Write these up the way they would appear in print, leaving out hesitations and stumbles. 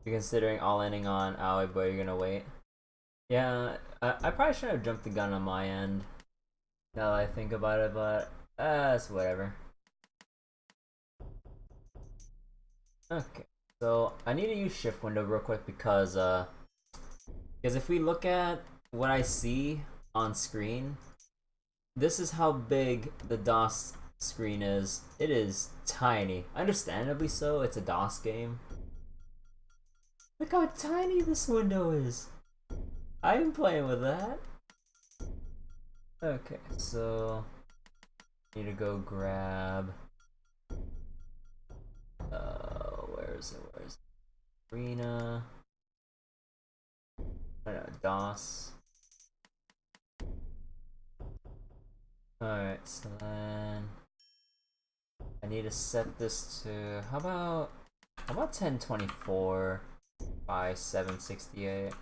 You're considering all-inning on Ally, but you're gonna wait. Yeah, I probably shouldn't have jumped the gun on my end. Now that I think about it, but it's whatever. Okay, so I need to use shift window real quick because if we look at what I see on screen, this is how big the DOS screen is. It is tiny. Understandably so, it's a DOS game. Look how tiny this window is. I'm playing with that. Okay, so need to go grab where is it? Arena. I don't know, DOS. Alright, so then I need to set this to how about 1024 by 768.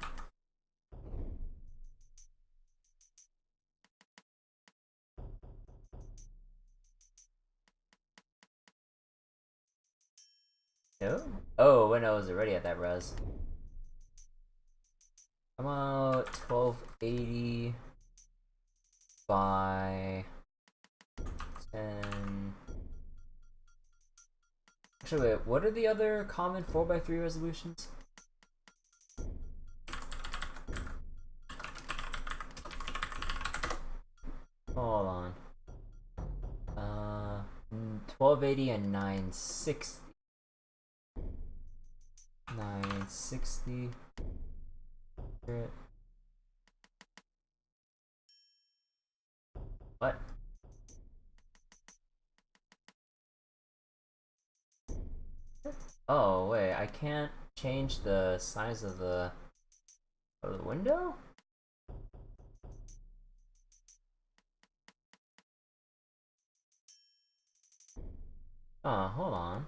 No? Oh, when I was already at that res. How about 1280 by 10. Actually, wait, what are the other common 4x3 resolutions? Hold on. 1280 and 960. 960. What? Oh wait, I can't change the size of the window? Oh, hold on.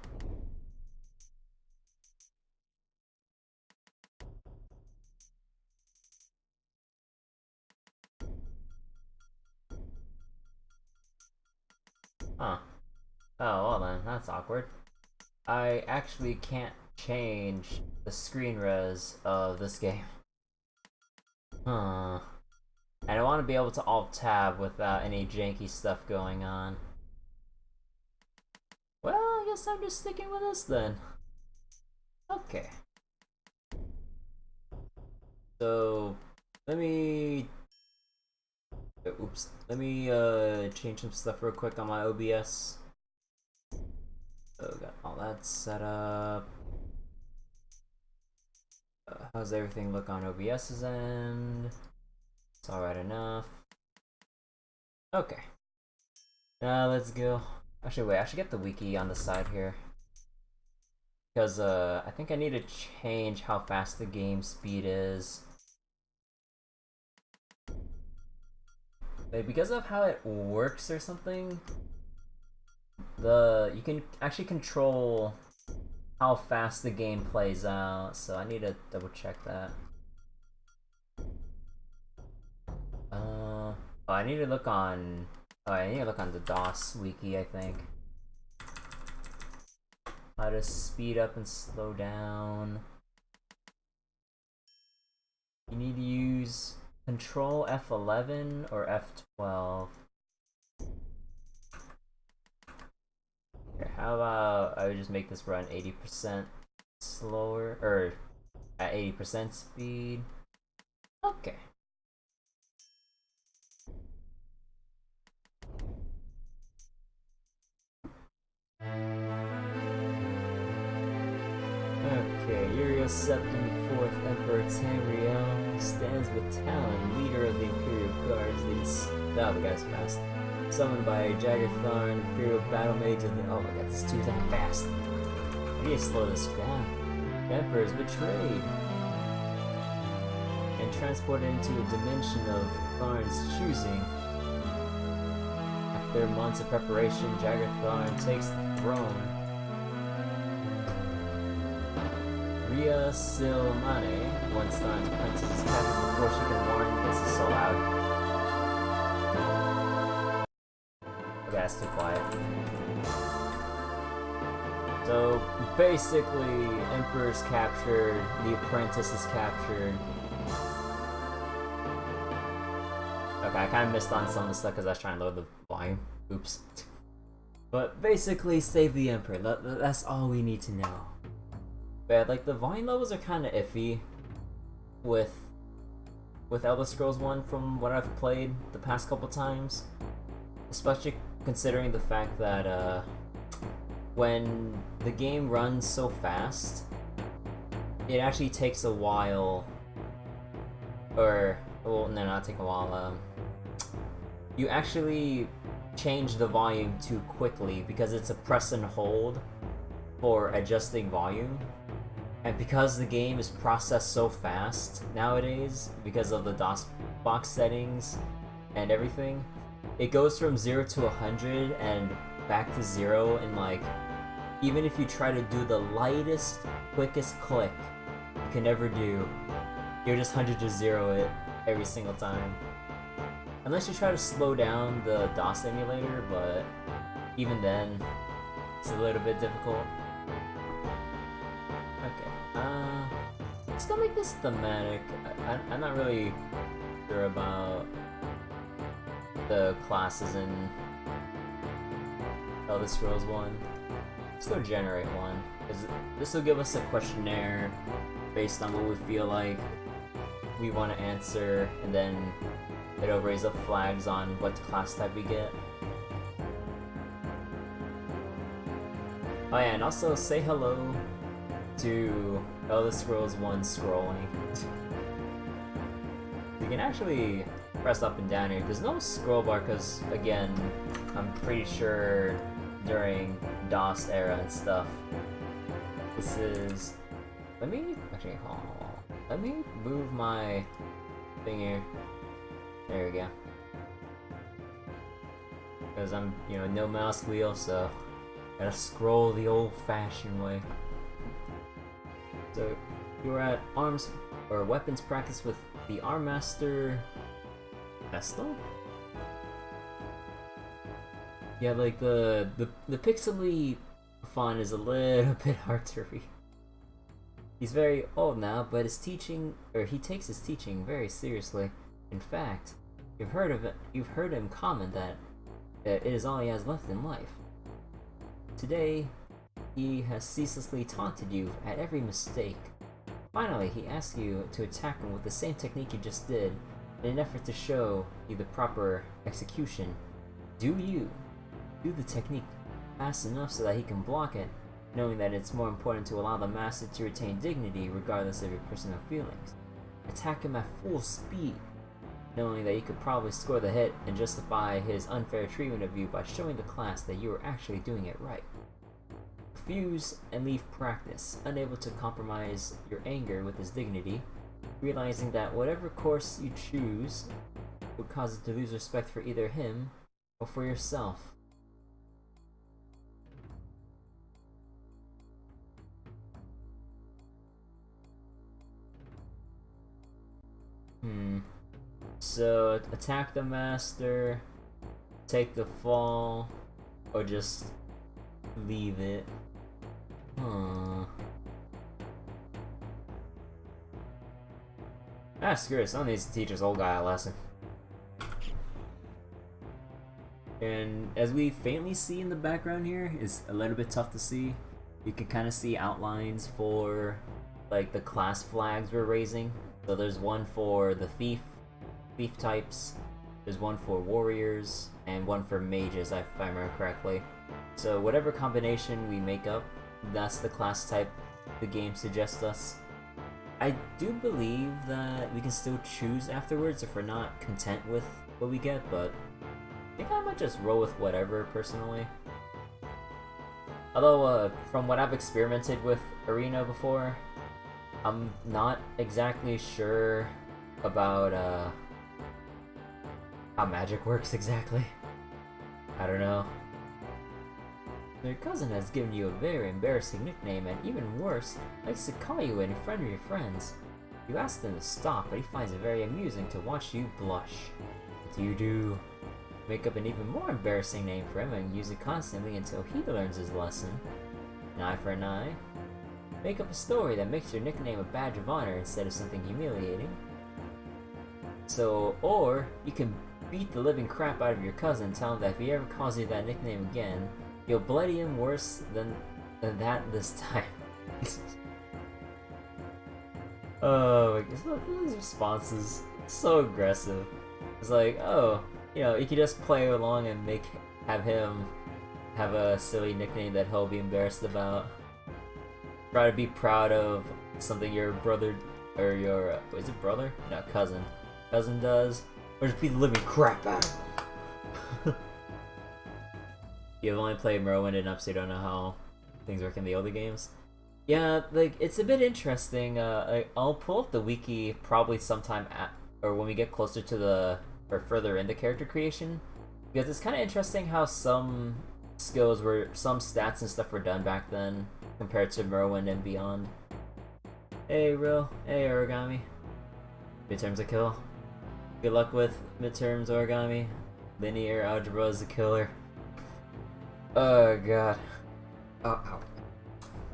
Huh. Oh, well then, that's awkward. I actually can't change the screen res of this game. Huh. And I want to be able to alt-tab without any janky stuff going on. Well, I guess I'm just sticking with this then. Okay. So, let me... Oops. Let me change some stuff real quick on my OBS. So, got all that set up. How's everything look on OBS's end? It's alright enough. Okay. Now let's go. Actually, wait, I should get the wiki on the side here. Because I think I need to change how fast the game speed is. Like, because of how it works or something, you can actually control how fast the game plays out, so I need to double check that. I need to look on. Oh, I need to look on the DOS wiki, I think. How to speed up and slow down. You need to use Control F11 or F12. Okay, how about I would just make this run 80% slower, or at 80% speed. Okay. Okay, Uriel Septim, 4th Emperor Tamriel stands with Talon, leader of the Imperial Guards. The guy's fast. Summoned by Jaggertharn, Imperial Battle Mage of the. Oh my god, this is too damn fast. I need to slow this down. The Emperor is betrayed and transported into a dimension of Tharn's choosing. After months of preparation, Jaggertharn takes the throne. Rhea Silmane, once Tharn's princess, is captured before she can warn. This is so loud. Okay, that's too quiet. So basically, Emperor's captured, the Apprentice is captured. Okay, I kind of missed on some of the stuff because I was trying to load the volume. Oops. But basically, save the Emperor. That's all we need to know. But like the volume levels are kind of iffy with Elder Scrolls 1 from what I've played the past couple times, especially considering the fact that when the game runs so fast, it actually takes a while, or well, no, not take a while. You actually change the volume too quickly because it's a press and hold for adjusting volume. And because the game is processed so fast nowadays, because of the DOS box settings and everything, it goes from 0 to 100 and back to 0 in like, even if you try to do the lightest, quickest click you can ever do, you're just 100 to 0 it every single time. Unless you try to slow down the DOS emulator, but even then, it's a little bit difficult. Okay, let's go make this thematic. I'm not really sure about the classes in Elder Scrolls 1. Let's go generate one, because this will give us a questionnaire based on what we feel like we want to answer, and then it'll raise up flags on what class type we get. Oh yeah, and also say hello to Elder Scrolls 1 scrolling. You can actually press up and down here. There's no scroll bar because, again, I'm pretty sure during DOS era and stuff, this is... Let me... Actually, hold on. Let me move my thing here. There we go. Because I'm, no mouse wheel, so gotta scroll the old-fashioned way. So you were at arms or weapons practice with the Arm Master Vestal? Yeah, like the pixely font is a little bit hard to read. He's very old now, but he takes his teaching very seriously. In fact, you've heard him comment that it is all he has left in life. Today, he has ceaselessly taunted you at every mistake. Finally, he asks you to attack him with the same technique you just did, in an effort to show you the proper execution. Do the technique fast enough so that he can block it, knowing that it's more important to allow the master to retain dignity regardless of your personal feelings. Attack him at full speed, knowing that you could probably score the hit and justify his unfair treatment of you by showing the class that you were actually doing it right. Refuse and leave practice, unable to compromise your anger with his dignity, realizing that whatever course you choose would cause it to lose respect for either him or for yourself. So, attack the master, take the fall, or just leave it. Screw it, someone needs to teach this old guy a lesson. And as we faintly see in the background here, it's a little bit tough to see. You can kind of see outlines for like the class flags we're raising. So there's one for the thief types, there's one for warriors, and one for mages, if I remember correctly. So whatever combination we make up, that's the class type the game suggests us. I do believe that we can still choose afterwards if we're not content with what we get, but I think I might just roll with whatever, personally. Although, from what I've experimented with Arena before, I'm not exactly sure about how magic works exactly. I don't know. Your cousin has given you a very embarrassing nickname, and even worse, likes to call you it in front of your friends. You ask them to stop, but he finds it very amusing to watch you blush. What do? Make up an even more embarrassing name for him and use it constantly until he learns his lesson. An eye for an eye. Make up a story that makes your nickname a badge of honor instead of something humiliating. So, or you can beat the living crap out of your cousin, tell him that if he ever calls you that nickname again, you'll bloody him worse than that this time. Oh my god, those responses so aggressive. It's like, oh, you know, you could just play along and have him have a silly nickname that he'll be embarrassed about. Try to be proud of something your brother or your is it brother? No, cousin does, or just beat the living crap out of him. You've only played Morrowind enough, so you don't know how things work in the older games. Yeah, like it's a bit interesting. I'll pull up the wiki probably sometime or when we get closer to or further into character creation, because it's kind of interesting how some some stats and stuff were done back then compared to Morrowind and beyond. Hey, Real. Hey, Origami. Midterms a kill. Good luck with midterms, Origami. Linear algebra is a killer. Oh god. Ow.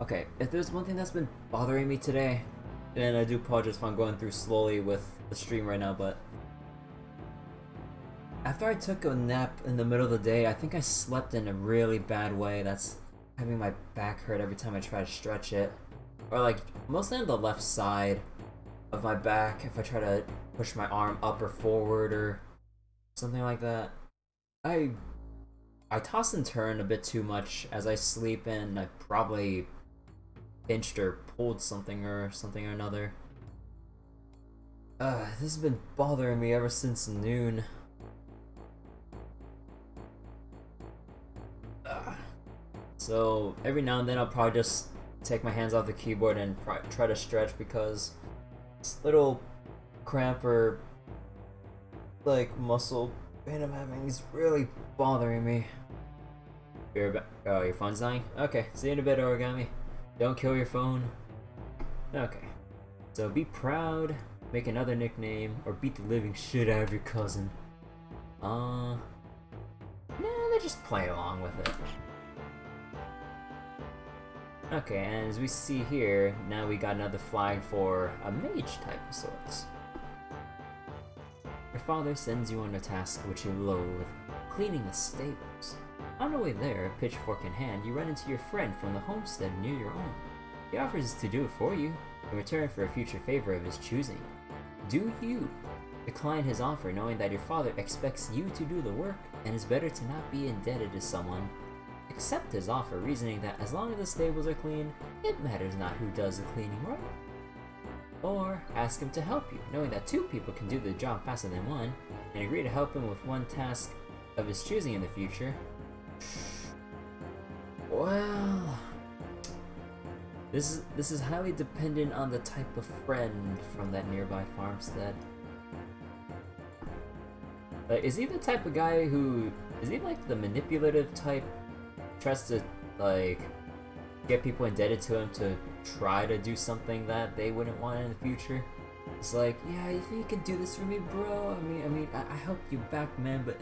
Okay, if there's one thing that's been bothering me today, and I do apologize if I'm going through slowly with the stream right now, but after I took a nap in the middle of the day, I think I slept in a really bad way. That's having my back hurt every time I try to stretch it. Or like, mostly on the left side of my back if I try to push my arm up or forward or something like that. I toss and turn a bit too much as I sleep, and I probably pinched or pulled something or another. This has been bothering me ever since noon. So every now and then I'll probably just take my hands off the keyboard and try to stretch, because this little cramp or like muscle pain I'm having is really bothering me. Oh, your phone's dying? Okay, see you in a bit, Origami. Don't kill your phone. Okay. So be proud, make another nickname, or beat the living shit out of your cousin. Nah, let's just play along with it. Okay, and as we see here, now we got another flag for a mage type of sorts. Your father sends you on a task which you loathe, cleaning the stables. On the way there, pitchfork in hand, you run into your friend from the homestead near your own. He offers to do it for you, in return for a future favor of his choosing. Do you decline his offer, knowing that your father expects you to do the work, and is better to not be indebted to someone? Accept his offer, reasoning that as long as the stables are clean, it matters not who does the cleaning, right? Or ask him to help you, knowing that two people can do the job faster than one, and agree to help him with one task of his choosing in the future. Well, this is highly dependent on the type of friend from that nearby farmstead. Is he the type of guy who is he like the manipulative type? Tries to like get people indebted to him to try to do something that they wouldn't want in the future. It's like, yeah, you think you can do this for me, bro? I mean, I helped you back, man, but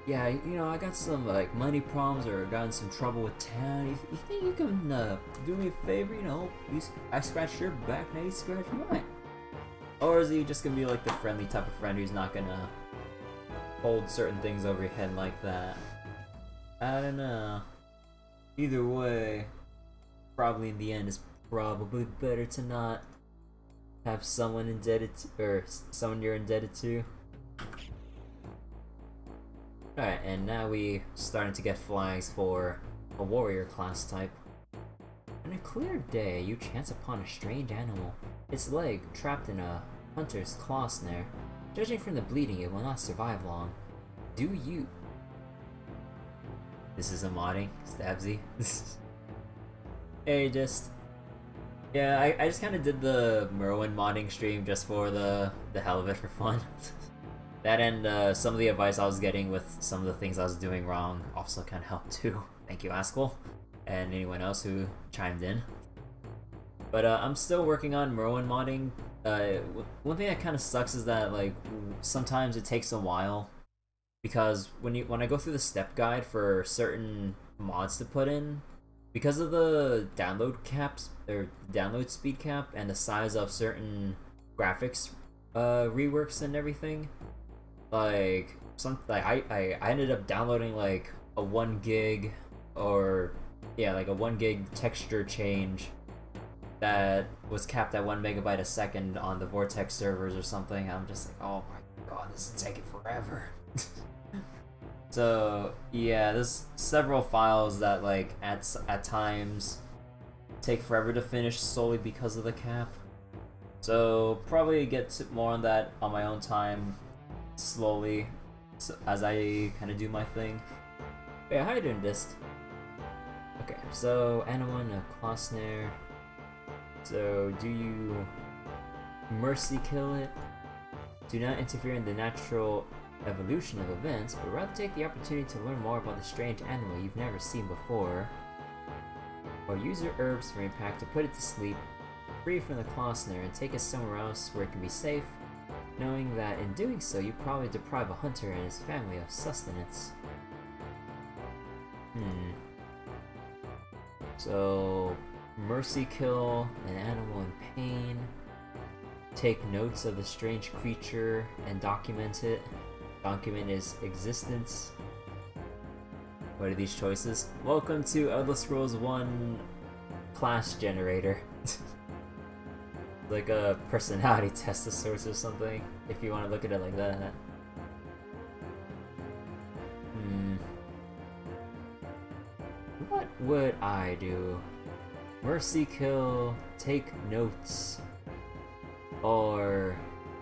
yeah, you know, I got some like money problems or got in some trouble with town. You think you can do me a favor? You know, I scratched your back, now you scratch mine. Or is he just gonna be like the friendly type of friend who's not gonna hold certain things over your head like that? I don't know. Either way, probably in the end, it's probably better to not have someone indebted to, or someone you're indebted to. Alright, and now we starting to get flags for a warrior class type. On a clear day, you chance upon a strange animal, its leg trapped in a hunter's claw snare. Judging from the bleeding, it will not survive long. Do you? This is a modding, Stabsy. Hey, yeah, I just kind of did the Morrowind modding stream just for the hell of it, for fun. That and some of the advice I was getting with some of the things I was doing wrong also kind of helped too. Thank you, Askell, and anyone else who chimed in. But I'm still working on Morrowind modding. One thing that kind of sucks is that like sometimes it takes a while, because when I go through the step guide for certain mods to put in, because of the download caps or download speed cap and the size of certain graphics reworks and everything, like I ended up downloading like a 1 gig or yeah, like a 1 gig texture change that was capped at 1 MB a second on the Vortex servers or something. I'm just like, oh my god, this is taking forever. So yeah, there's several files that like at times take forever to finish solely because of the cap. So probably get more on that on my own time, slowly, as I kind of do my thing. But yeah, how you doing, Dist? Okay, so Anawan, a claw snare. So do you mercy kill it? Do not interfere in the natural evolution of events, but rather take the opportunity to learn more about the strange animal you've never seen before. Or use your herbs for impact to put it to sleep, free from the claw snare, and take it somewhere else where it can be safe, knowing that in doing so you probably deprive a hunter and his family of sustenance. So, mercy kill an animal in pain, take notes of the strange creature and document it. Document his existence. What are these choices? Welcome to Elder Scrolls 1 class generator. Like a personality test of sorts or something, if you want to look at it like that. What would I do? Mercy kill, take notes, or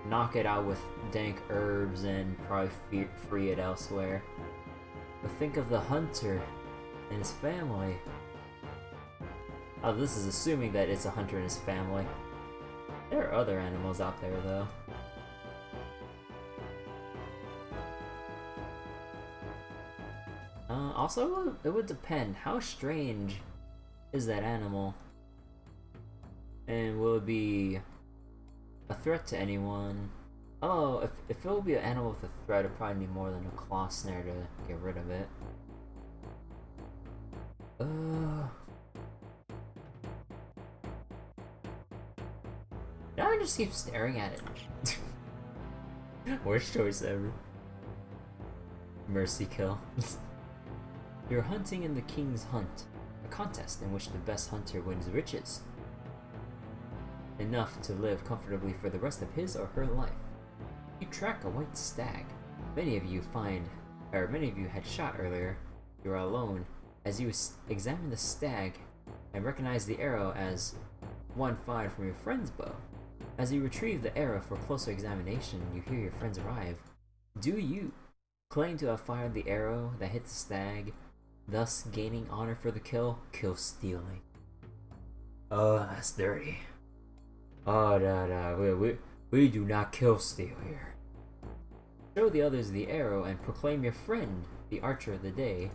knock it out with dank herbs and probably free it elsewhere. But think of the hunter and his family. Oh, this is assuming that it's a hunter and his family. There are other animals out there, though. Also, it would depend. How strange is that animal? And will it be a threat to anyone? Oh, if it will be an animal with a threat, it'll probably need more than a claw snare to get rid of it. Now I just keep staring at it. Worst choice ever. Mercy kill. You're hunting in the King's Hunt, a contest in which the best hunter wins riches. Enough to live comfortably for the rest of his or her life. You track a white stag. Many of you had shot earlier. You are alone as you examine the stag and recognize the arrow as one fired from your friend's bow. As you retrieve the arrow for closer examination, you hear your friends arrive. Do you claim to have fired the arrow that hit the stag, thus gaining honor for the kill? Kill stealing. Oh, that's dirty. Oh, no, we do not kill steal here. Show the others the arrow and proclaim your friend the archer of the day.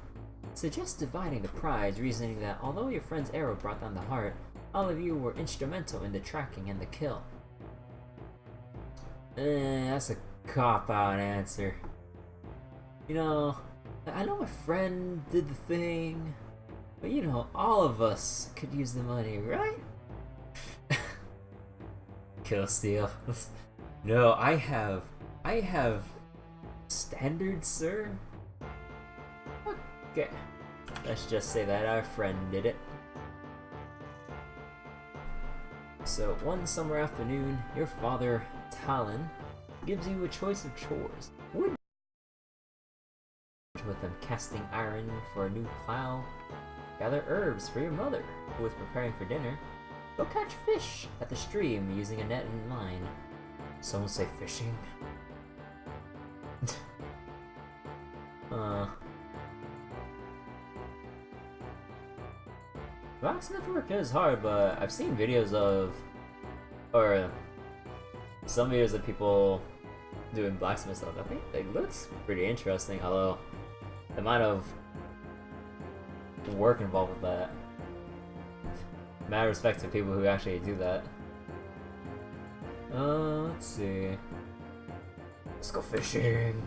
Suggest dividing the prize, reasoning that although your friend's arrow brought down the heart, all of you were instrumental in the tracking and the kill. That's a cop-out answer. You know, I know my friend did the thing, but you know, all of us could use the money, right? Kill steal. No, I have standards, sir. Okay, let's just say that our friend did it. So one summer afternoon, your father, Talon, gives you a choice of chores. Would with them casting iron for a new plow, gather herbs for your mother, who is preparing for dinner, go catch fish at the stream using a net and line. Someone say fishing? Blacksmith work is hard, but I've seen videos of, or some videos of people doing blacksmith stuff. I think it looks pretty interesting, although the amount of work involved with that. Mad respect to people who actually do that. Let's see. Let's go fishing.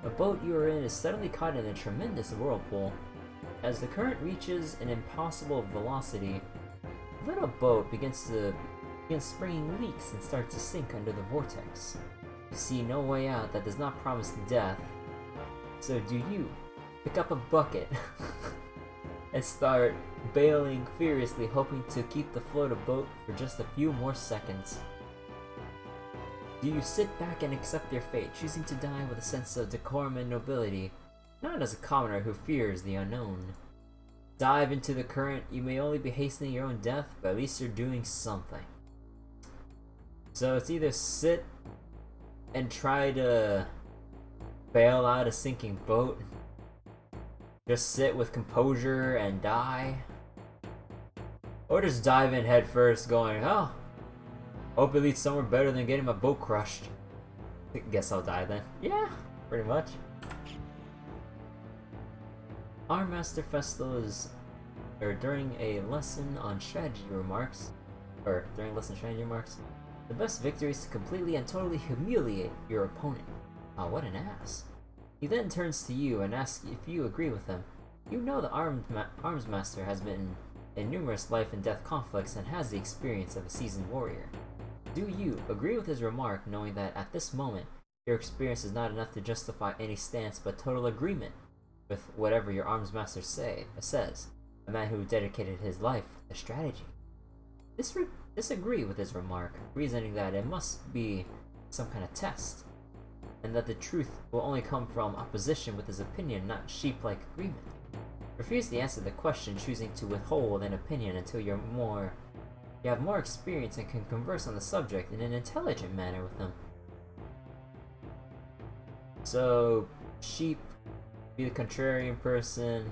A boat you are in is suddenly caught in a tremendous whirlpool. As the current reaches an impossible velocity, the little boat begins springing leaks and starts to sink under the vortex. You see no way out that does not promise death. So do you pick up a bucket and start bailing furiously, hoping to keep the float afloat for just a few more seconds? Do you sit back and accept your fate, choosing to die with a sense of decorum and nobility, not as a commoner who fears the unknown? Dive into the current, you may only be hastening your own death, but at least you're doing something. So it's either sit and try to bail out a sinking boat, just sit with composure and die, or just dive in head first going, oh, hope it leads somewhere better than getting my boat crushed. Guess I'll die then. Yeah, pretty much. Our Master Festal during a lesson on strategy remarks, the best victory is to completely and totally humiliate your opponent. Oh, what an ass. He then turns to you and asks if you agree with him. You know the Arms Master has been in numerous life and death conflicts and has the experience of a seasoned warrior. Do you agree with his remark, knowing that at this moment, your experience is not enough to justify any stance but total agreement with whatever your Arms Master says, a man who dedicated his life to strategy? Disagree with his remark, reasoning that it must be some kind of test, and that the truth will only come from opposition with his opinion, not sheep-like agreement. Refuse to answer the question, choosing to withhold an opinion until you have more experience and can converse on the subject in an intelligent manner with him. So, sheep, be the contrarian person,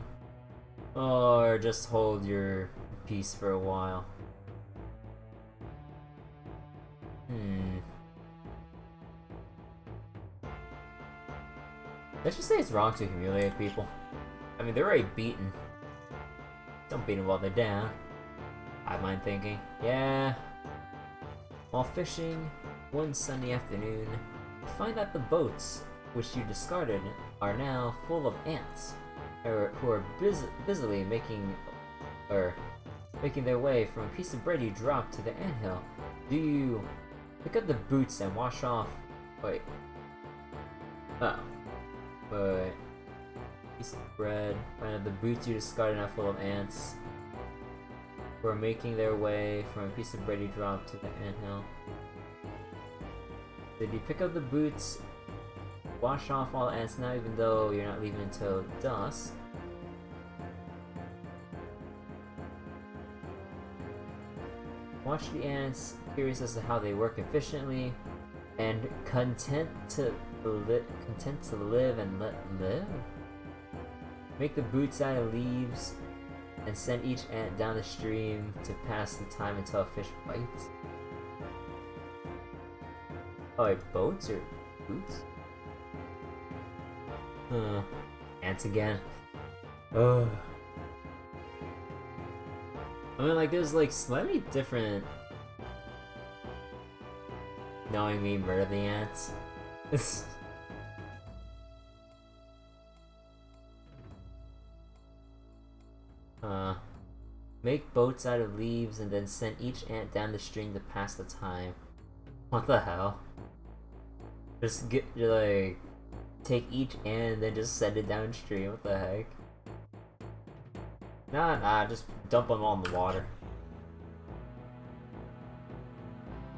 or just hold your peace for a while. Let's just say it's wrong to humiliate people. I mean, they're already beaten. Don't beat them while they're down. I mind thinking. Yeah. While fishing one sunny afternoon, you find that the boats which you discarded are now full of ants, who are busily making their way from a piece of bread you dropped to the anthill. Do you pick up the boots and wash off? Wait. Oh. But piece of bread. The boots you discarded now full of ants, who are making their way from a piece of bread you dropped to the anthill. Did you pick up the boots, wash off all the ants now, even though you're not leaving until dusk? Watch the ants, curious as to how they work efficiently, and content to live and let live? Make the boots out of leaves and send each ant down the stream to pass the time until a fish bites. Oh, wait, boats or boots? Ants again. Ugh. I mean, like, there's like slightly different knowing me murder the ants. Make boats out of leaves and then send each ant down the stream to pass the time. What the hell? Just take each ant and then just send it downstream. What the heck? Nah, just dump them all in the water.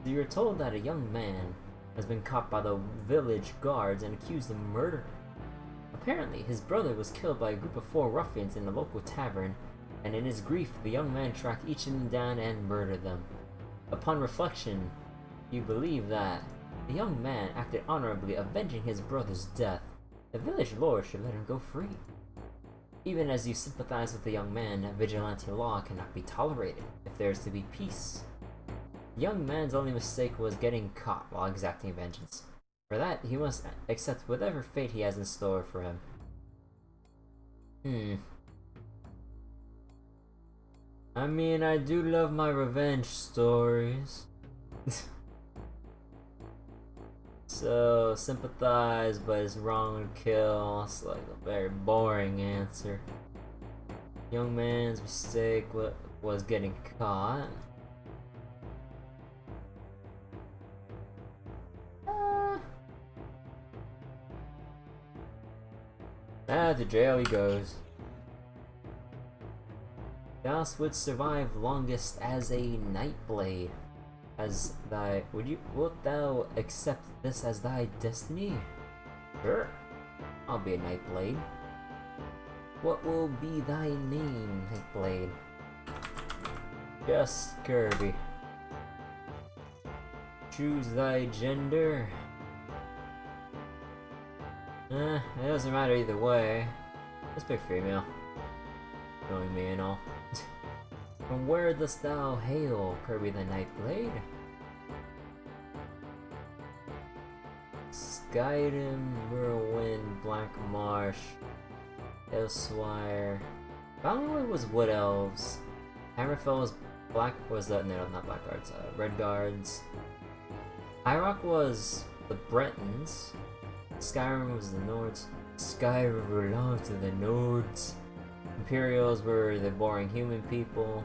So you're told that a young man has been caught by the village guards and accused of murder. Apparently, his brother was killed by a group of 4 ruffians in a local tavern, and in his grief, the young man tracked each of them down and murdered them. Upon reflection, you believe that the young man acted honorably, avenging his brother's death. The village lord should let him go free. Even as you sympathize with the young man, vigilante law cannot be tolerated if there is to be peace. The young man's only mistake was getting caught while exacting vengeance. For that, he must accept whatever fate he has in store for him. I mean, I do love my revenge stories. So, sympathize, but it's wrong to kill. It's like a very boring answer. Young man's mistake was getting caught. To jail he goes. Thou wouldst survive longest as a Nightblade. As thy wilt thou accept this as thy destiny? Sure, I'll be a Nightblade. What will be thy name, Nightblade? Just Kirby. Choose thy gender. It doesn't matter either way. Let's pick female. Knowing me and all. From where dost thou hail, Kirby the Nightblade? Skyrim, Morrowind, Black Marsh, Elsewhere. Valenwood was Wood Elves. Hammerfell was not Blackguards, Red Guards. High Rock was the Bretons. Skyrim was the Nords. Skyrim belonged to the Nords. Imperials were the boring human people.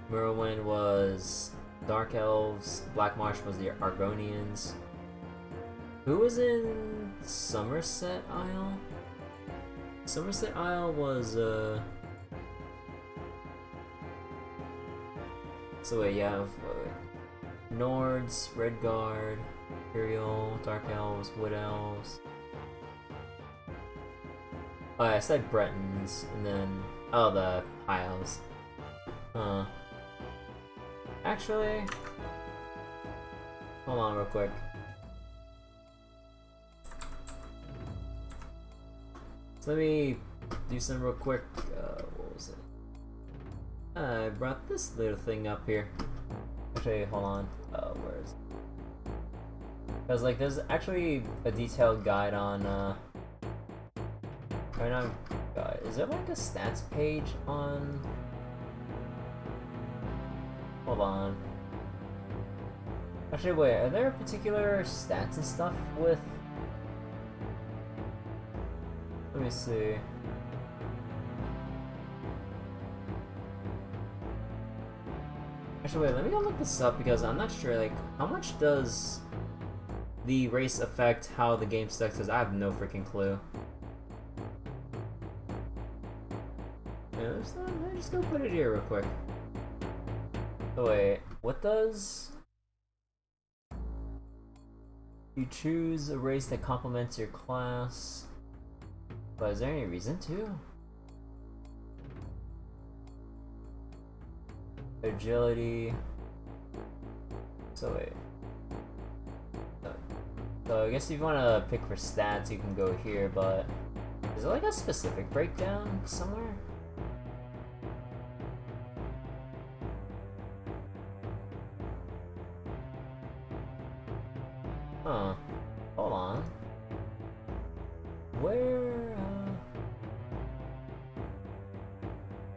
Morrowind was Dark Elves. Black Marsh was the Argonians. Who was in Somerset Isle? Somerset Isle was so wait, you have Nords, Redguard, Imperial, Dark Elves, Wood Elves. Oh, yeah, I said Bretons, and then the High Elves. Actually, hold on real quick. So let me do some real quick. What was it? I brought this little thing up here. Actually, hold on. Where is it? Because like, there's actually a detailed guide on. Right now, is there like a stats page on? Hold on. Actually, wait. Are there particular stats and stuff with? Let me see. Actually, wait, let me go look this up because I'm not sure, like, how much does the race affect how the game stacks? Because I have no freaking clue. Yeah, let's just go put it here real quick. Oh, wait, what does... You choose a race that complements your class. But is there any reason to? Agility. So wait. So I guess if you want to pick for stats, you can go here, but is there like a specific breakdown somewhere? Huh. Hold on. Where?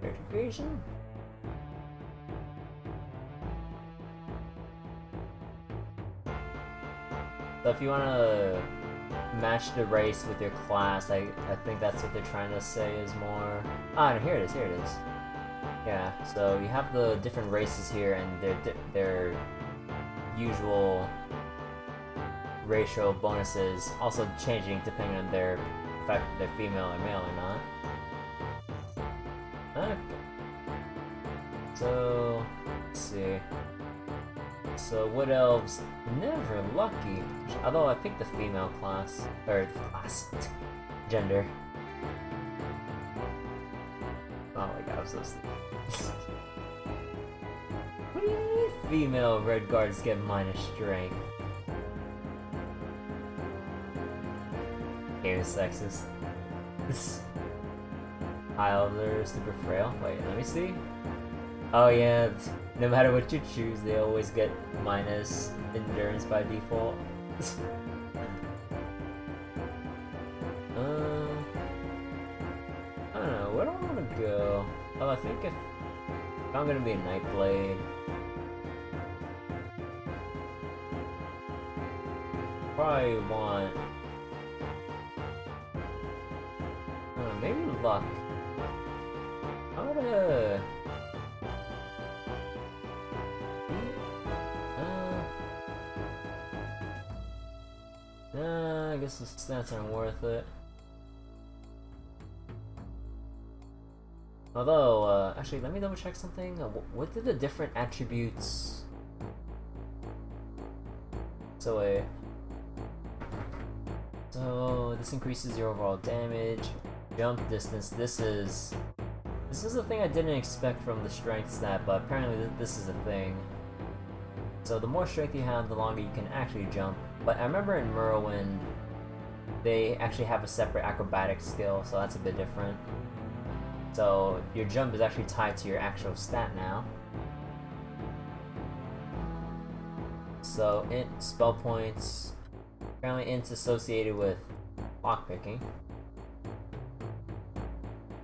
Character creation? So if you want to match the race with your class, I think that's what they're trying to say is more... Ah, here it is, here it is. Yeah, so you have the different races here and their usual racial bonuses also changing depending on their fact that they're female or male or not. Okay. So, let's see. So Wood Elves, never lucky. Although I picked the female class, or class, gender. Oh my god, I'm so stupid. What do you mean female Red Guards get minus strength? Game is sexist. High Elves are super frail. Wait, let me see. Oh yeah, no matter what you choose, they always get minus endurance by default. I don't know, where do I want to go? Oh, I think if I'm gonna be a Nightblade, probably want... maybe luck. I would've... I guess the stats aren't worth it. Although, actually, let me double check something. What did the different attributes... So this increases your overall damage, jump distance. This is a thing I didn't expect from the strength stat, but apparently this is a thing. So the more strength you have, the longer you can actually jump. But I remember in Morrowind, they actually have a separate acrobatic skill, so that's a bit different. So your jump is actually tied to your actual stat now. So int spell points, apparently int's associated with lockpicking.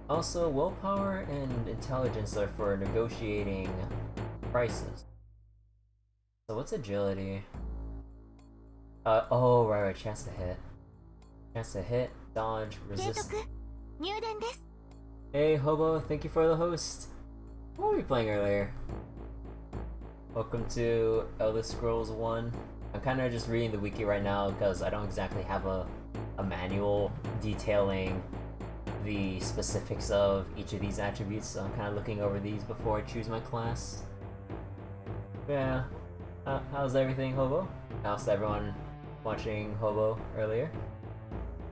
Also, willpower and intelligence are for negotiating prices. So what's agility? Oh right, chance to hit. Chance to hit, dodge, resist. Hey Hobo, thank you for the host. What were we playing earlier? Welcome to Elder Scrolls 1. I'm kind of just reading the wiki right now because I don't exactly have a manual detailing the specifics of each of these attributes, so I'm kind of looking over these before I choose my class. Yeah. How's everything, Hobo? How's everyone watching Hobo earlier?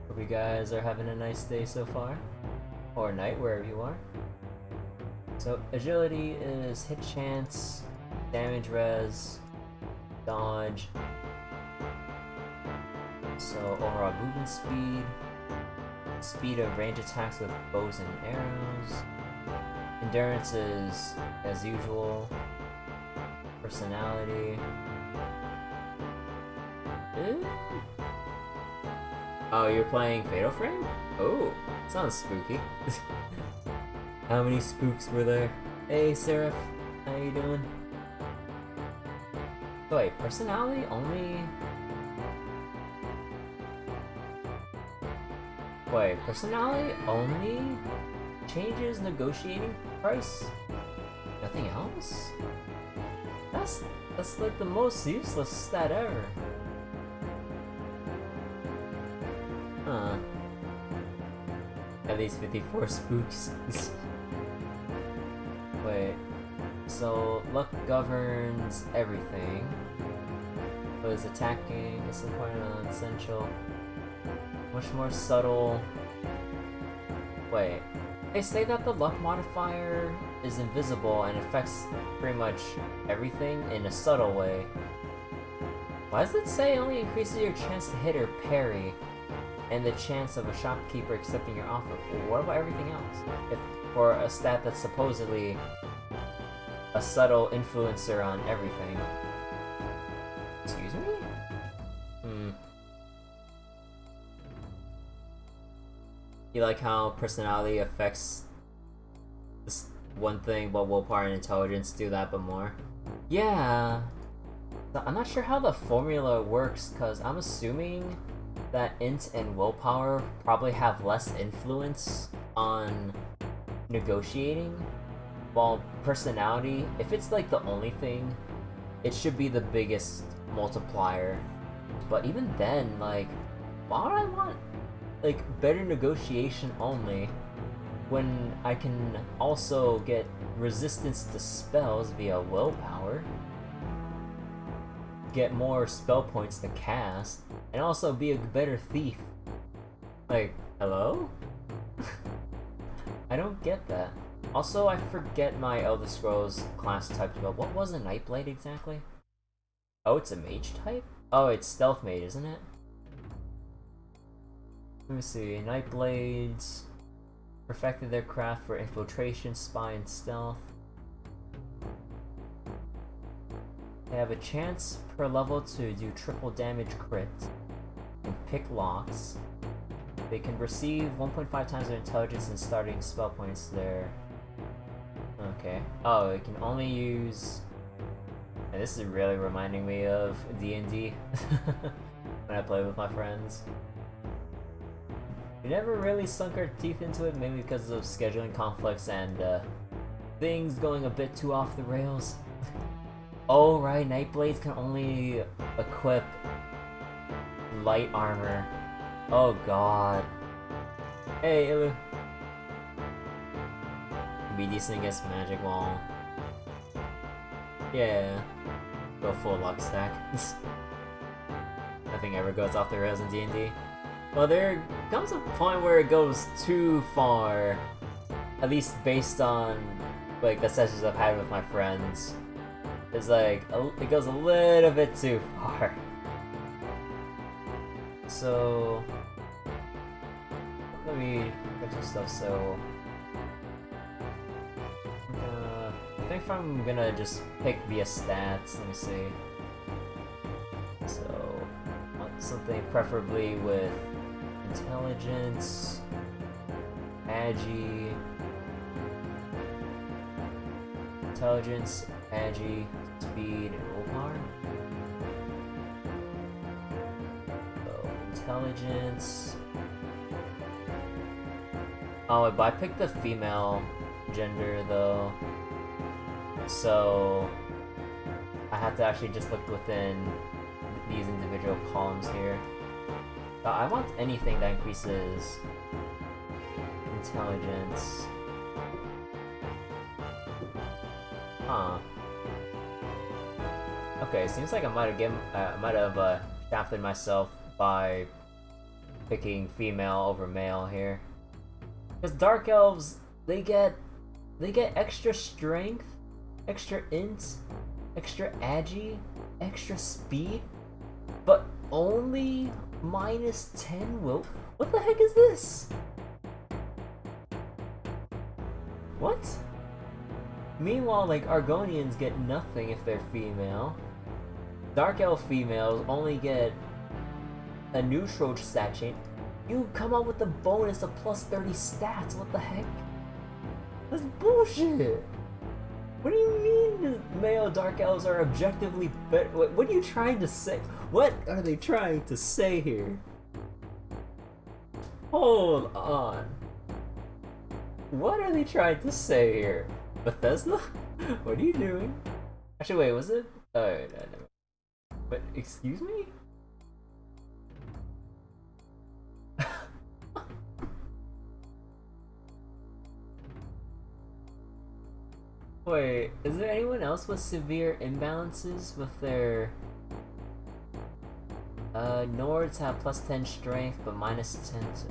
Hope you guys are having a nice day so far. Or night, wherever you are. So, agility is hit chance, damage res, dodge. So, overall movement speed, speed of range attacks with bows and arrows. Endurance is, as usual, personality. Oh, you're playing Fatal Frame? Oh, sounds spooky. How many spooks were there? Hey, Seraph, how you doing? Wait, personality only... Wait, personality only changes negotiating price? Nothing else? That's like the most useless stat ever. Huh. At least 54 spooks. Wait. So, luck governs everything. But is attacking, is important and essential. Much more subtle. Wait. They say that the luck modifier is invisible and affects pretty much everything in a subtle way. Why does it say it only increases your chance to hit or parry and the chance of a shopkeeper accepting your offer? What about everything else? Or a stat that's supposedly a subtle influencer on everything. Excuse me? You like how personality affects this one thing, but willpower and intelligence do that but more? Yeah. So I'm not sure how the formula works, because I'm assuming that int and willpower probably have less influence on negotiating, while personality, if it's like the only thing, it should be the biggest multiplier. But even then, like, why would I want like better negotiation only when I can also get resistance to spells via willpower, get more spell points to cast, and also be a better thief? Like, hello? I don't get that. Also, I forget my Elder Scrolls class type, but what was a Nightblade exactly? Oh, it's a mage type? Oh, it's stealth mage, isn't it? Let me see. Nightblades perfected their craft for infiltration, spy, and stealth. They have a chance per level to do triple damage crit and pick locks. They can receive 1.5 times their intelligence and starting spell points there. Okay. Oh, it can only use... And this is really reminding me of D&D. When when I play with my friends. We never really sunk our teeth into it, maybe because of scheduling conflicts and things going a bit too off the rails. Oh right, Nightblades can only equip light armor. Oh god. Hey, it would be decent against Magic Wall. Yeah. Go full luck stack. Nothing ever goes off the rails in D&D. Well, there comes a point where it goes too far. At least based on like the sessions I've had with my friends. It's like, it goes a little bit too far. So let me fix some stuff. So I think I'm gonna just pick via stats. Let me see. So something preferably with intelligence, agi, speed, and willpower. So intelligence. Oh, but I picked the female gender though, so I have to actually just look within these individual columns here. I want anything that increases intelligence. Huh. Okay, seems like I might have shafted myself by picking female over male here. Because Dark Elves, they get extra strength, extra int, extra agi, extra speed, but only -10 will. What the heck is this? What? Meanwhile, like, Argonians get nothing if they're female. Dark Elf females only get a neutral stat chain. You come out with a bonus of +30 stats. What the heck? That's bullshit. What do you mean male Dark Elves are objectively better? What are you trying to say? What are they trying to say here? Hold on. What are they trying to say here? Bethesda? What are you doing? Actually, wait, was it? No. But, excuse me? Wait, is there anyone else with severe imbalances with their... Nords have +10 strength, but -10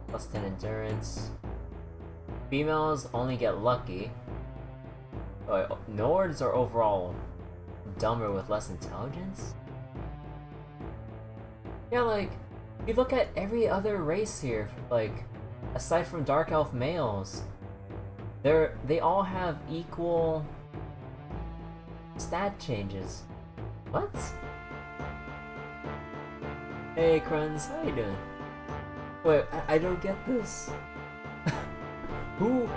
+10 endurance. Females only get lucky. Wait, Nords are overall dumber with less intelligence? Yeah, like, you look at every other race here, like, aside from Dark Elf males, they all have equal stat changes. What? Hey, Kruns, how you doing? Wait, I don't get this. Who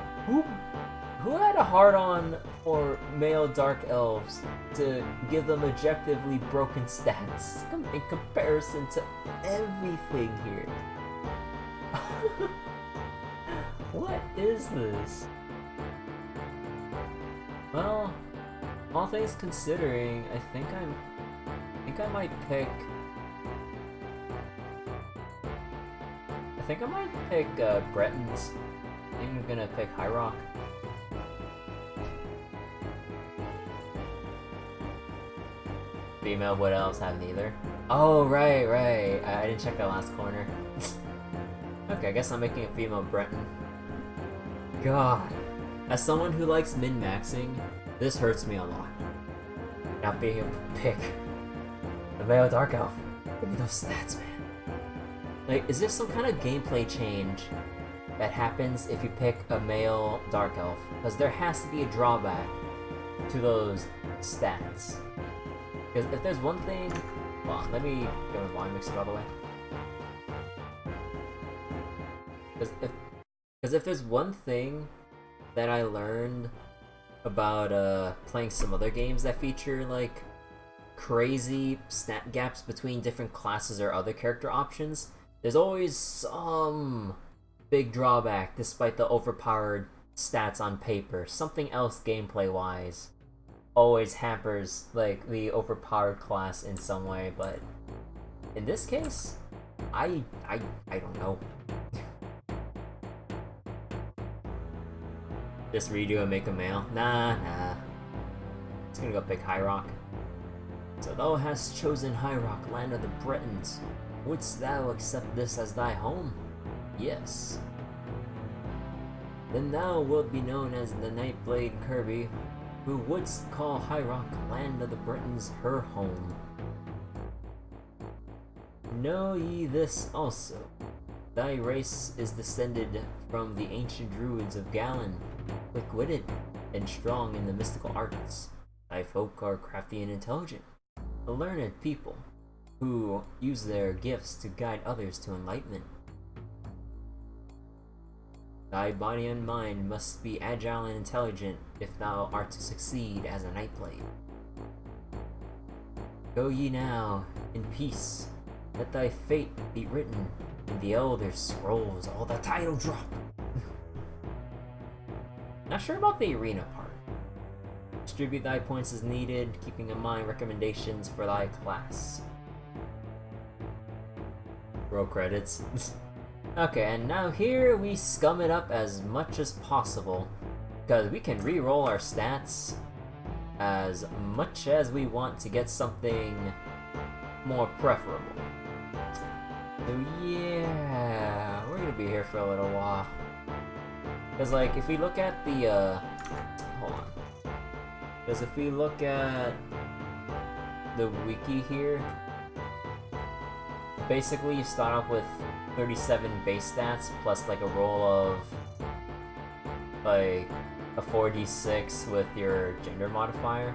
had a hard-on for male Dark Elves to give them objectively broken stats in comparison to everything here? What is this? Well, all things considering, I think I might pick Bretons. I think I'm gonna pick High Rock. Female, what else have neither? Oh, right. I didn't check that last corner. Okay, I guess I'm making a female Breton. God. As someone who likes min-maxing, this hurts me a lot. Not being able to pick the male Dark Elf. Give me those stats, man. Like, is there some kind of gameplay change that happens if you pick a male Dark Elf? Because there has to be a drawback to those stats. Because if there's one thing... Hold on, let me get my volume mixer all the way. Because if there's one thing that I learned about playing some other games that feature, like, crazy stat gaps between different classes or other character options, there's always some big drawback despite the overpowered stats on paper. Something else gameplay-wise always hampers like the overpowered class in some way, but in this case, I don't know. Just redo and make a male? Nah. It's gonna go pick High Rock. So thou hast chosen High Rock, land of the Bretons. Wouldst thou accept this as thy home? Yes. Then thou wilt be known as the Nightblade Kirby, who wouldst call High Rock, land of the Bretons, her home. Know ye this also, thy race is descended from the ancient druids of Galan, quick-witted and strong in the mystical arts. Thy folk are crafty and intelligent, a learned people, who use their gifts to guide others to enlightenment. Thy body and mind must be agile and intelligent if thou art to succeed as a Nightblade. Go ye now in peace. Let thy fate be written in the Elder Scrolls. Oh, the title drop! Not sure about the arena part. Distribute thy points as needed, keeping in mind recommendations for thy class. Roll credits. Okay, and now here we scum it up as much as possible, because we can re-roll our stats as much as we want to get something more preferable. So yeah, we're gonna be here for a little while. Because like, if we look at the, hold on. Because if we look at the wiki here, basically you start off with 37 base stats plus like a roll of like a 4d6 with your gender modifier.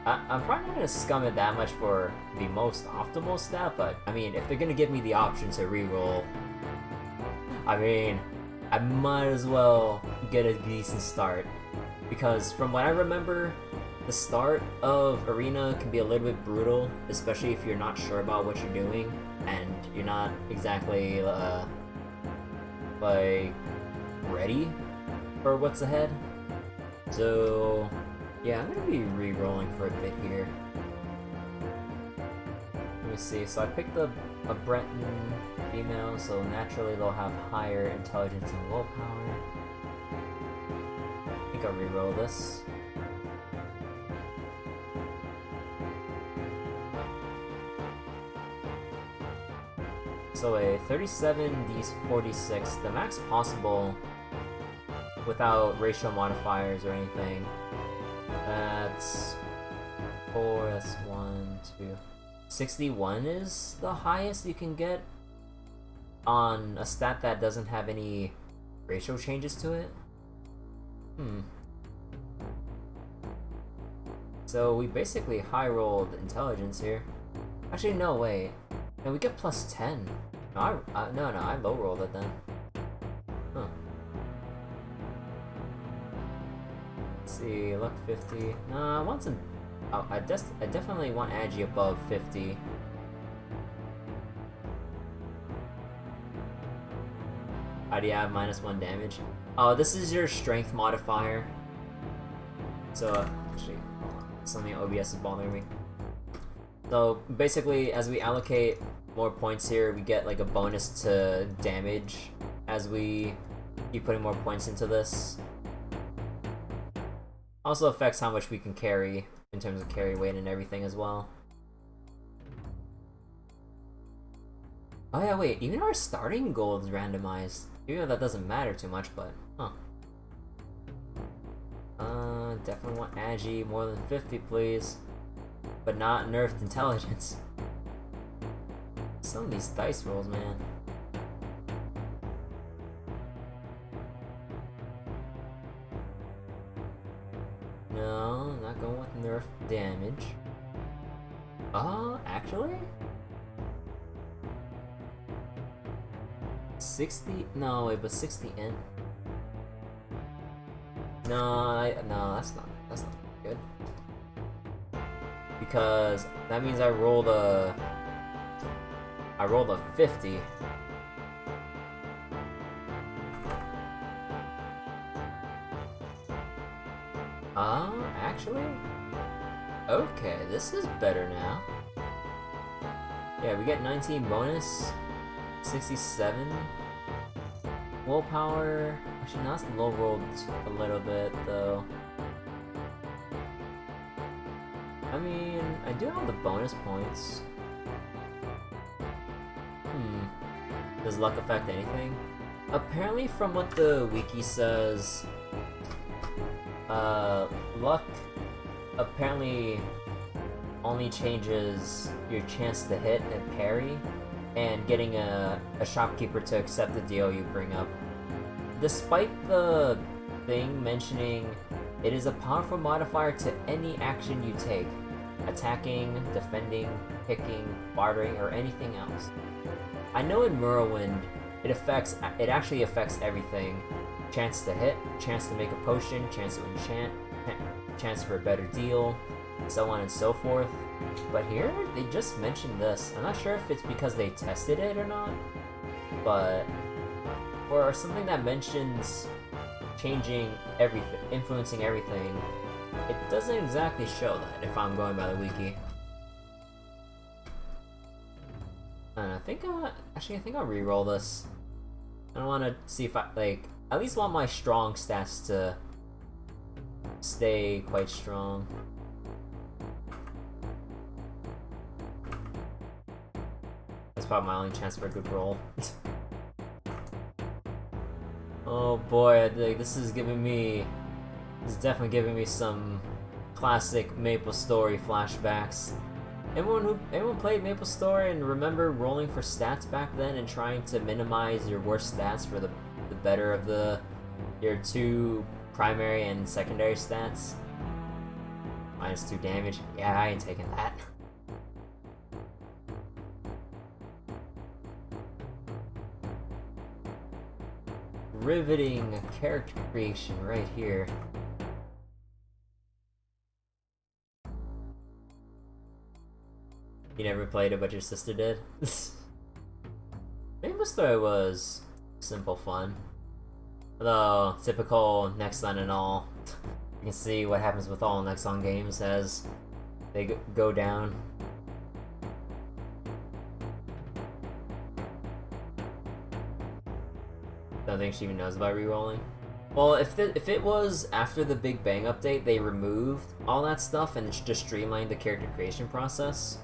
I'm probably not gonna scum it that much for the most optimal stat, but I mean, if they're gonna give me the option to reroll, I mean, I might as well get a decent start. Because from what I remember, the start of Arena can be a little bit brutal, especially if you're not sure about what you're doing and you're not exactly like ready for what's ahead. So yeah, I'm gonna be re-rolling for a bit here. Let me see. So I picked a Breton female, so naturally they'll have higher intelligence and willpower. I think I'll re-roll this. So a 37, these 46, the max possible without racial modifiers or anything. That's 4, that's 1, 2. 61 is the highest you can get on a stat that doesn't have any racial changes to it. So we basically high rolled intelligence here. Actually, no, wait. No, we get plus 10. No, I low rolled it then. Huh. Let's see, luck 50. No, I want some. Oh, I definitely want Agi above 50. How do you have -1 damage? Oh, this is your strength modifier. So, actually, hold on. Something OBS is bothering me. So, basically, as we allocate more points here, we get like a bonus to damage as we keep putting more points into this. Also affects how much we can carry in terms of carry weight and everything as well. Oh yeah, wait, even our starting gold is randomized. Even though that doesn't matter too much, but, huh. Definitely want Agi more than 50, please. But not nerfed intelligence. Some of these dice rolls, man. No, not going with nerf damage. Actually? 60? No, wait, but 60 in. No, that's not good. because that means I rolled a 50. Actually? Okay, this is better now. Yeah, we get 19 bonus, 67 willpower. Actually, no, that's low rolled a little bit though. I mean, I do have the bonus points. Does luck affect anything? Apparently, from what the wiki says, luck apparently only changes your chance to hit and parry, and getting a shopkeeper to accept the deal you bring up. Despite the thing mentioning it is a powerful modifier to any action you take, attacking, defending, picking, bartering, or anything else. I know in Morrowind, it actually affects everything. Chance to hit, chance to make a potion, chance to enchant, chance for a better deal, so on and so forth. But here, they just mentioned this. I'm not sure if it's because they tested it or not, but... or something that mentions changing everything, influencing everything. It doesn't exactly show that, if I'm going by the wiki. And I think I'll re-roll this. I don't want to see if I, at least want my strong stats to stay quite strong. That's probably my only chance for a good roll. Oh boy, this is definitely giving me some classic MapleStory flashbacks. Anyone played MapleStory and remember rolling for stats back then and trying to minimize your worst stats for the better of your two primary and secondary stats? -2 damage. Yeah, I ain't taking that. Riveting character creation right here. You never played it, but your sister did? MapleStory was simple fun. Although, typical Nexon and all. You can see what happens with all Nexon games as they go down. Don't think she even knows about rerolling. Well, if it was after the Big Bang update, they removed all that stuff and just streamlined the character creation process.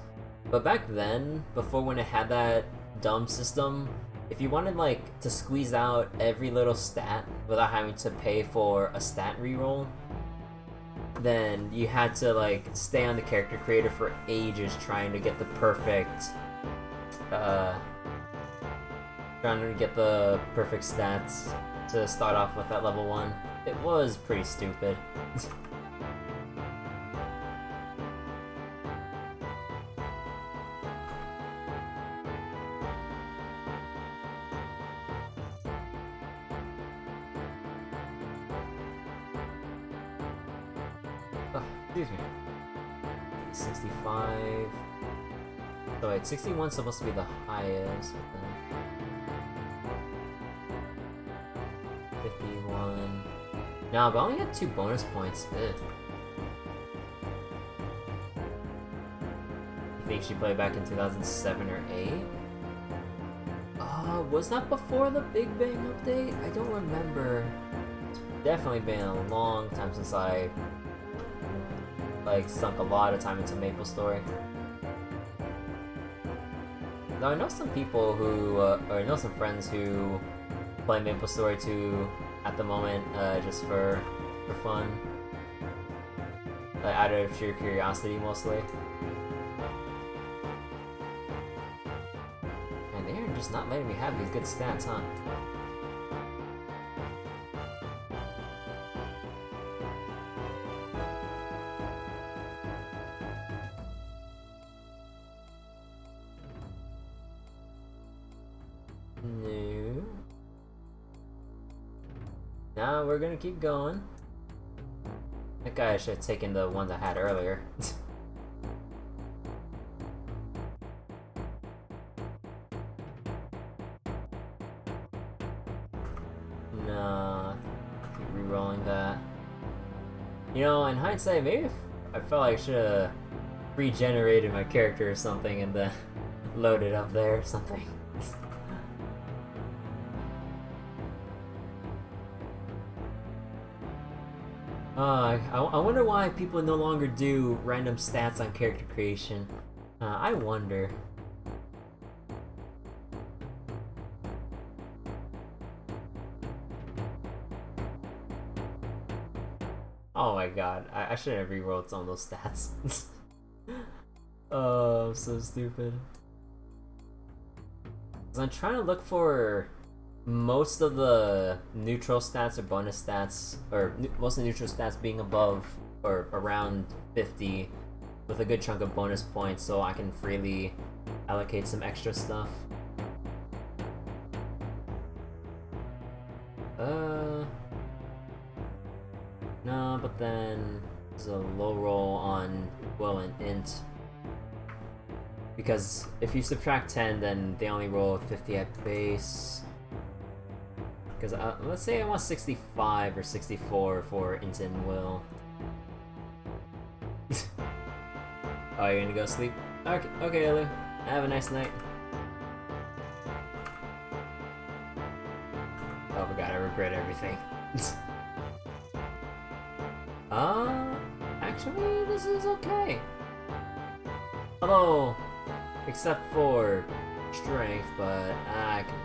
But back then, before when it had that dumb system, if you wanted to squeeze out every little stat without having to pay for a stat reroll, then you had to stay on the character creator for ages trying to get the perfect stats to start off with at level 1. It was pretty stupid. Excuse me. 65. So wait, 61's supposed to be the highest. 51. No, but I only got 2 bonus points. Ugh. You think she played back in 2007 or 8? Was that before the Big Bang update? I don't remember. It's definitely been a long time since I sunk a lot of time into MapleStory. Now I know some people who, or I know some friends who play MapleStory 2 at the moment, just for fun. Out of sheer curiosity, mostly. And they're just not letting me have these good stats, huh? No. Now we're gonna keep going. That guy should have taken the ones I had earlier. Nah, keep re-rolling that. You know, in hindsight, maybe if I felt like I should have regenerated my character or something and then loaded up there or something. I wonder why people no longer do random stats on character creation. I wonder. Oh my god, I shouldn't have rerolled some of those stats. Oh, I'm so stupid. Cause I'm trying to look for most of the neutral stats or bonus stats, or most of the neutral stats being above or around 50 with a good chunk of bonus points so I can freely allocate some extra stuff. No, but then there's a low roll on will and int. Because if you subtract 10, then they only roll 50 at base. Because let's say I want 65 or 64 for int and will. Oh, you're gonna go sleep? Okay, Ellie. Have a nice night. Oh my god, I regret everything. Actually, this is okay. Although, except for strength, but I can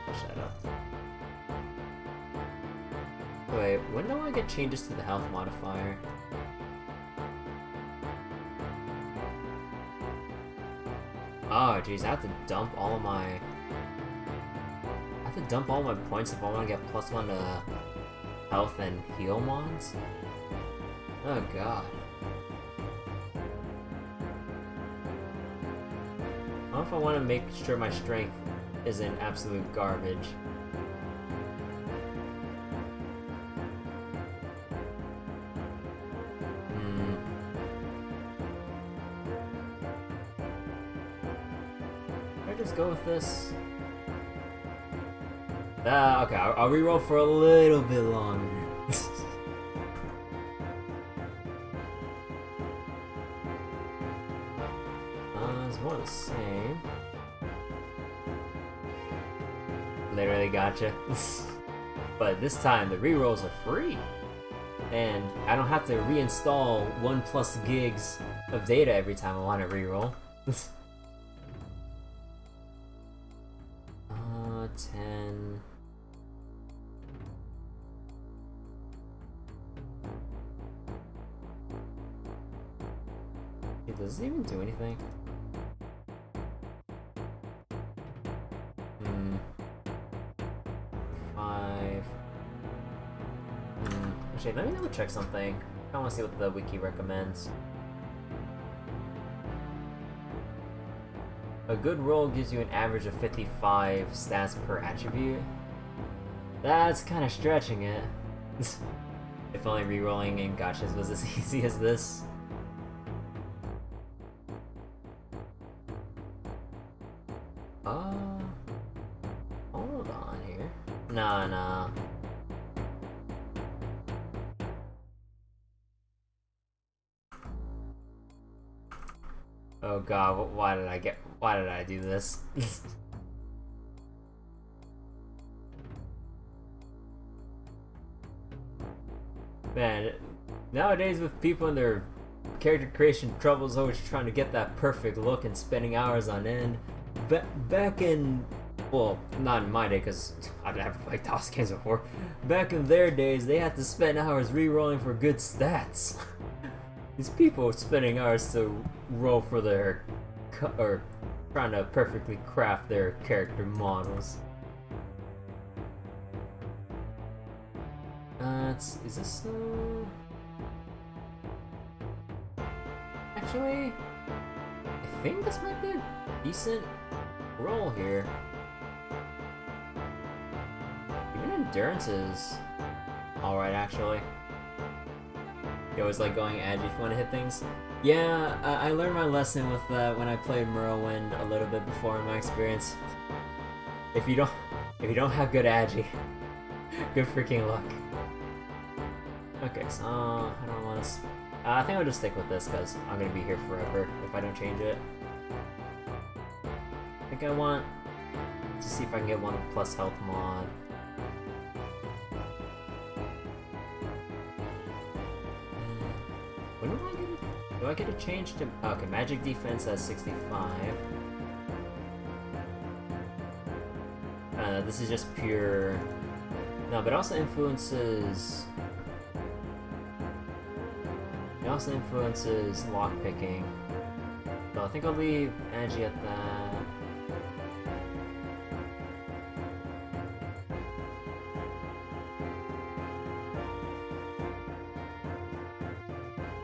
push that up. Wait, when do I get changes to the health modifier? Oh jeez, I have to dump all of my... points if I want to get +1 to health and heal mons? Oh god. I don't know if I want to make sure my strength isn't absolute garbage. Should I just go with this? Okay, I'll reroll for a little bit longer. It's more the same. Literally gotcha. But this time the rerolls are free. And I don't have to reinstall 1+ gigs of data every time I want to reroll. 10. Does it even do anything? Actually, let me double check something. I want to see what the wiki recommends. A good roll gives you an average of 55 stats per attribute. That's kind of stretching it. If only rerolling in gachas was as easy as this. Hold on here. Nah. Oh god, why did I do this? Man, nowadays with people in their character creation troubles always trying to get that perfect look and spending hours on end. Back in, well, not in my day because I'd never played DOS games before. Back in their days, they had to spend hours re-rolling for good stats. These people spending hours to roll for their, or trying to perfectly craft their character models. Is this actually, I think this might be a decent roll here. Even endurance is alright, actually. You always like going edgy if you want to hit things. Yeah, I learned my lesson with that when I played Morrowind a little bit before in my experience. If you don't have good agi, Good freaking luck. Okay, so I don't want to. I think I'll just stick with this because I'm gonna be here forever if I don't change it. I think I want to see if I can get one plus health mod. When do I get it? Do I get a change to? Okay, magic defense has 65. This is just pure. No, but it also influences. It also influences lockpicking. So I think I'll leave Angie at that.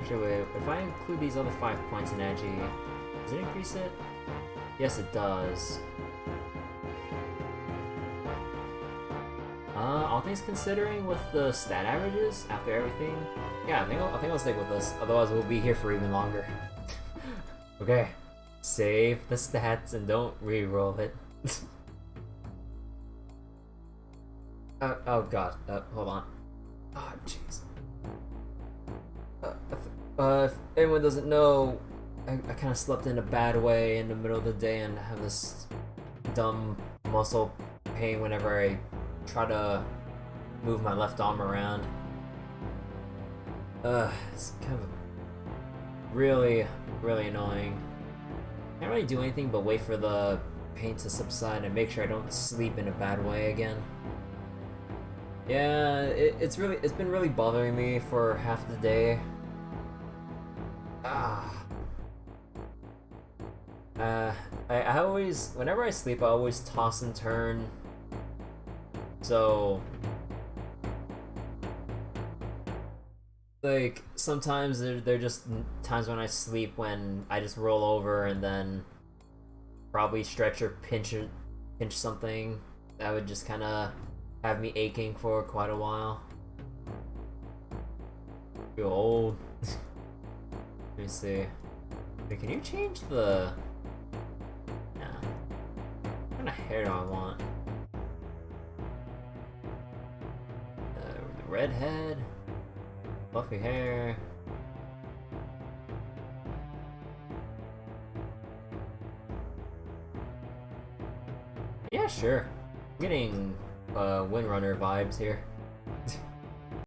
Actually, wait, if I include these other 5 points in Angie, does it increase it? Yes, it does. All things considering, with the stat averages after everything, yeah, I think I'll stick with this. Otherwise, we'll be here for even longer. Okay, save the stats and don't re-roll it. Oh god, hold on. Oh jeez. If anyone doesn't know, I kind of slept in a bad way in the middle of the day and have this dumb muscle pain whenever I try to move my left arm around. It's kind of really annoying. Can't really do anything but wait for the pain to subside and make sure I don't sleep in a bad way again. Yeah, it's been really bothering me for half the day. I always, whenever I sleep, I always toss and turn. So, like, sometimes they're just times when I sleep when I just roll over and then probably stretch or pinch something that would just kind of have me aching for quite a while. Feel old. Let me see. Wait, can you change the? Nah. What kind of hair do I want? The redhead, fluffy hair. Yeah, sure. I'm getting Windrunner vibes here.